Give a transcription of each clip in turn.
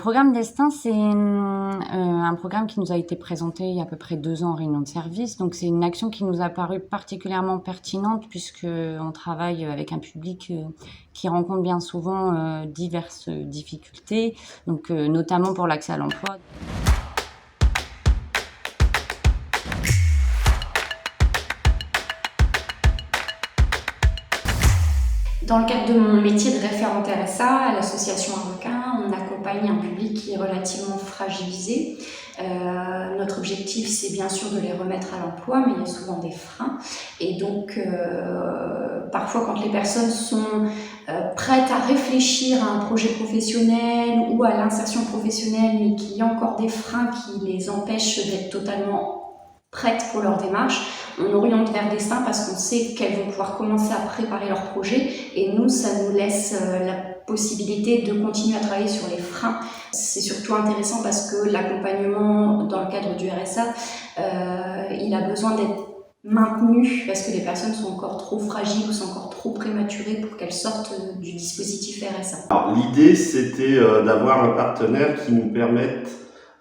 programme Destin, c'est un programme qui nous a été présenté il y a à peu près 2 ans en réunion de service. Donc c'est une action qui nous a paru particulièrement pertinente puisqu'on travaille avec un public qui rencontre bien souvent diverses difficultés, donc notamment pour l'accès à l'emploi. Dans le cadre de mon métier de référente RSA à l'association Avocat, on accompagne un public qui est relativement fragilisé. Notre objectif, c'est bien sûr de les remettre à l'emploi, mais il y a souvent des freins. Et donc, parfois, quand les personnes sont prêtes à réfléchir à un projet professionnel ou à l'insertion professionnelle, mais qu'il y a encore des freins qui les empêchent d'être totalement prêtes pour leur démarche, on oriente vers Destin parce qu'on sait qu'elles vont pouvoir commencer à préparer leur projet et nous, ça nous laisse la possibilité de continuer à travailler sur les freins. C'est surtout intéressant parce que l'accompagnement dans le cadre du RSA, il a besoin d'être maintenu parce que les personnes sont encore trop fragiles ou sont encore trop prématurées pour qu'elles sortent du dispositif RSA. Alors, l'idée, c'était d'avoir un partenaire qui nous permette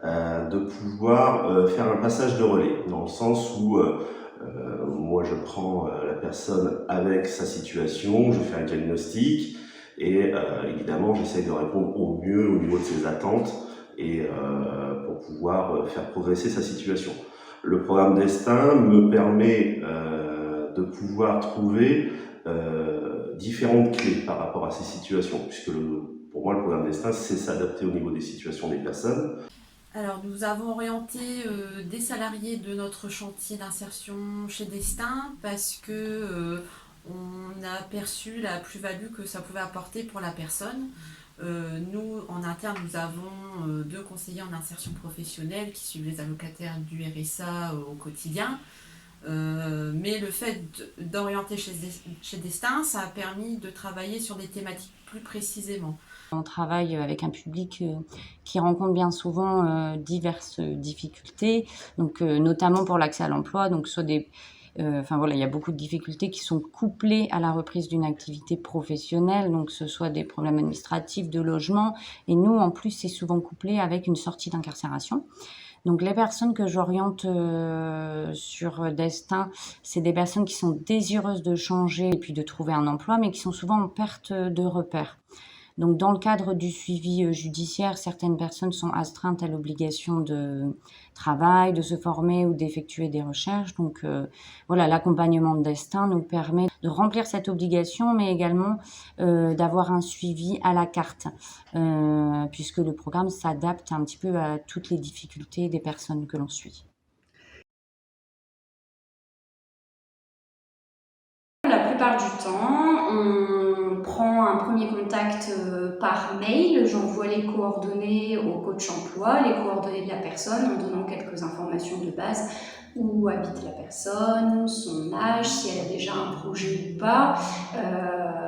de pouvoir faire un passage de relais, dans le sens où moi je prends la personne avec sa situation, je fais un diagnostic et évidemment j'essaye de répondre au mieux au niveau de ses attentes et pour pouvoir faire progresser sa situation. Le programme Destin me permet de pouvoir trouver différentes clés par rapport à ces situations, puisque pour moi le programme Destin c'est s'adapter au niveau des situations des personnes. Alors, nous avons orienté des salariés de notre chantier d'insertion chez Destin parce que on a perçu la plus-value que ça pouvait apporter pour la personne. Nous, en interne, nous avons 2 conseillers en insertion professionnelle qui suivent les allocataires du RSA au quotidien. Mais le fait d'orienter chez Destin, ça a permis de travailler sur des thématiques plus précisément. On travaille avec un public qui rencontre bien souvent diverses difficultés, donc notamment pour l'accès à l'emploi. Donc soit il y a beaucoup de difficultés qui sont couplées à la reprise d'une activité professionnelle, donc ce soit des problèmes administratifs, de logement, et nous en plus c'est souvent couplé avec une sortie d'incarcération. Donc les personnes que j'oriente sur Destin, c'est des personnes qui sont désireuses de changer et puis de trouver un emploi, mais qui sont souvent en perte de repères. Donc dans le cadre du suivi judiciaire, certaines personnes sont astreintes à l'obligation de travail, de se former ou d'effectuer des recherches. Donc l'accompagnement de Destin nous permet de remplir cette obligation, mais également d'avoir un suivi à la carte, puisque le programme s'adapte un petit peu à toutes les difficultés des personnes que l'on suit. La plupart du temps, on prend un premier contact par mail, j'envoie les coordonnées au coach emploi, les coordonnées de la personne en donnant quelques informations de base, où habite la personne, son âge, si elle a déjà un projet ou pas.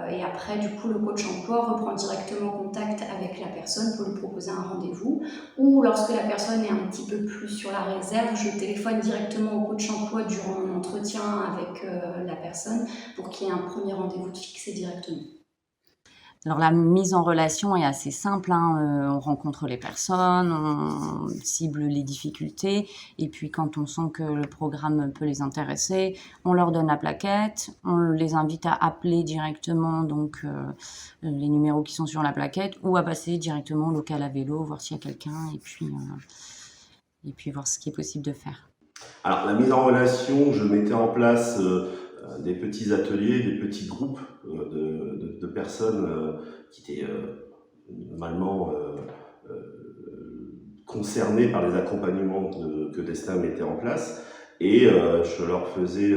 Et après, du coup, le coach emploi reprend directement contact avec la personne pour lui proposer un rendez-vous. Ou lorsque la personne est un petit peu plus sur la réserve, je téléphone directement au coach emploi durant mon entretien avec la personne pour qu'il y ait un premier rendez-vous de fixé directement. Alors la mise en relation est assez simple, on rencontre les personnes, on cible les difficultés et puis quand on sent que le programme peut les intéresser, on leur donne la plaquette, on les invite à appeler directement donc les numéros qui sont sur la plaquette ou à passer directement au local à vélo, voir s'il y a quelqu'un et puis voir ce qui est possible de faire. Alors la mise en relation, je mettais en place des petits ateliers, des petits groupes de personnes qui étaient normalement concernées par les accompagnements que Destin mettait en place. Et je leur faisais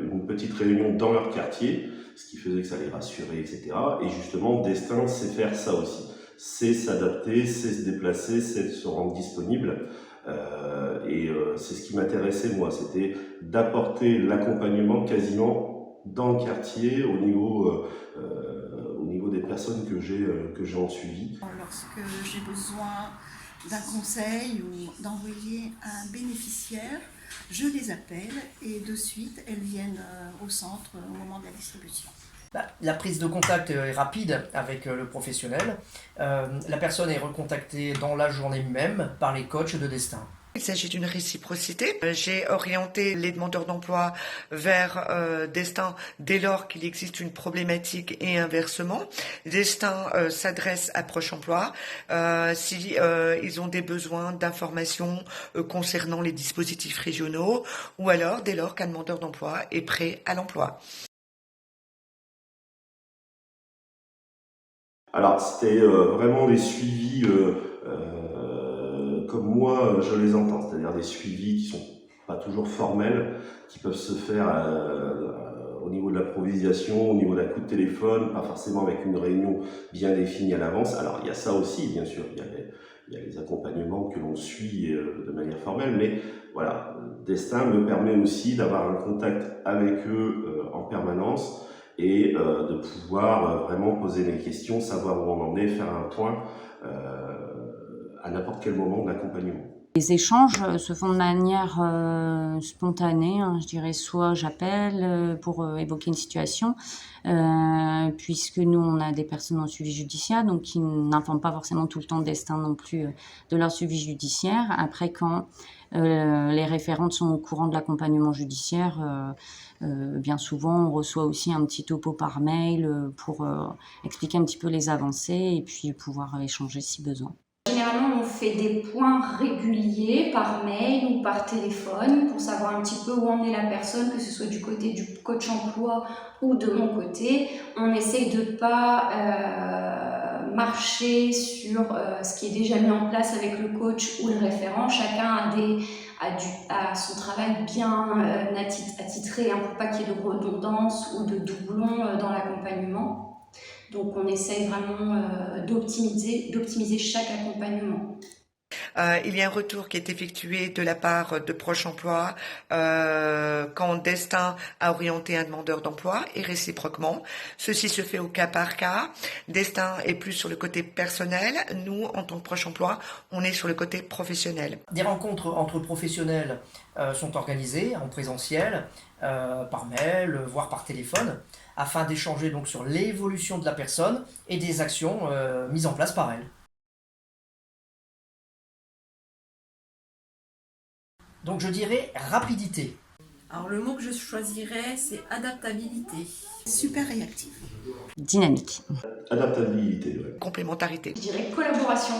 une petite réunion dans leur quartier, ce qui faisait que ça les rassurait, etc. Et justement, Destin sait faire ça aussi. C'est s'adapter, c'est se déplacer, c'est se rendre disponible. C'est ce qui m'intéressait moi, c'était d'apporter l'accompagnement quasiment dans le quartier au niveau des personnes que j'ai en suivi. Lorsque j'ai besoin d'un conseil ou d'envoyer un bénéficiaire, je les appelle et de suite elles viennent au centre au moment de la distribution. La prise de contact est rapide avec le professionnel. La personne est recontactée dans la journée même par les coachs de Destin. Il s'agit d'une réciprocité. J'ai orienté les demandeurs d'emploi vers Destin dès lors qu'il existe une problématique et inversement. Destin s'adresse à Proche Emploi si ils ont des besoins d'informations concernant les dispositifs régionaux ou alors dès lors qu'un demandeur d'emploi est prêt à l'emploi. Alors, c'était vraiment des suivis comme moi je les entends, c'est-à-dire des suivis qui sont pas toujours formels, qui peuvent se faire au niveau de l'improvisation, au niveau d'un coup de téléphone, pas forcément avec une réunion bien définie à l'avance. Alors, il y a ça aussi, bien sûr, il y a les accompagnements que l'on suit de manière formelle, mais voilà, Destin me permet aussi d'avoir un contact avec eux en permanence et de pouvoir vraiment poser des questions, savoir où on en est, faire un point à n'importe quel moment de l'accompagnement. Les échanges se font de manière spontanée, hein, je dirais, soit j'appelle pour évoquer une situation, puisque nous on a des personnes en suivi judiciaire, donc qui n'informent pas forcément tout le temps Destin non plus de leur suivi judiciaire. Après, quand les référentes sont au courant de l'accompagnement judiciaire, bien souvent on reçoit aussi un petit topo par mail pour expliquer un petit peu les avancées et puis pouvoir échanger si besoin. Généralement, on fait des points réguliers par mail ou par téléphone pour savoir un petit peu où en est la personne, que ce soit du côté du coach emploi ou de mon côté. On essaye de ne pas marcher sur ce qui est déjà mis en place avec le coach ou le référent. Chacun a son travail bien attitré pour pas qu'il y ait de redondance ou de doublons dans l'accompagnement. Donc on essaye vraiment d'optimiser chaque accompagnement. Il y a un retour qui est effectué de la part de Proche Emploi quand Destin a orienté un demandeur d'emploi et réciproquement. Ceci se fait au cas par cas. Destin est plus sur le côté personnel. Nous, en tant que Proche Emploi, on est sur le côté professionnel. Des rencontres entre professionnels sont organisées en présentiel, par mail, voire par téléphone, afin d'échanger donc sur l'évolution de la personne et des actions mises en place par elle. Donc je dirais rapidité. Alors le mot que je choisirais, c'est adaptabilité. Super réactif. Dynamique. Adaptabilité, ouais. Complémentarité. Je dirais collaboration.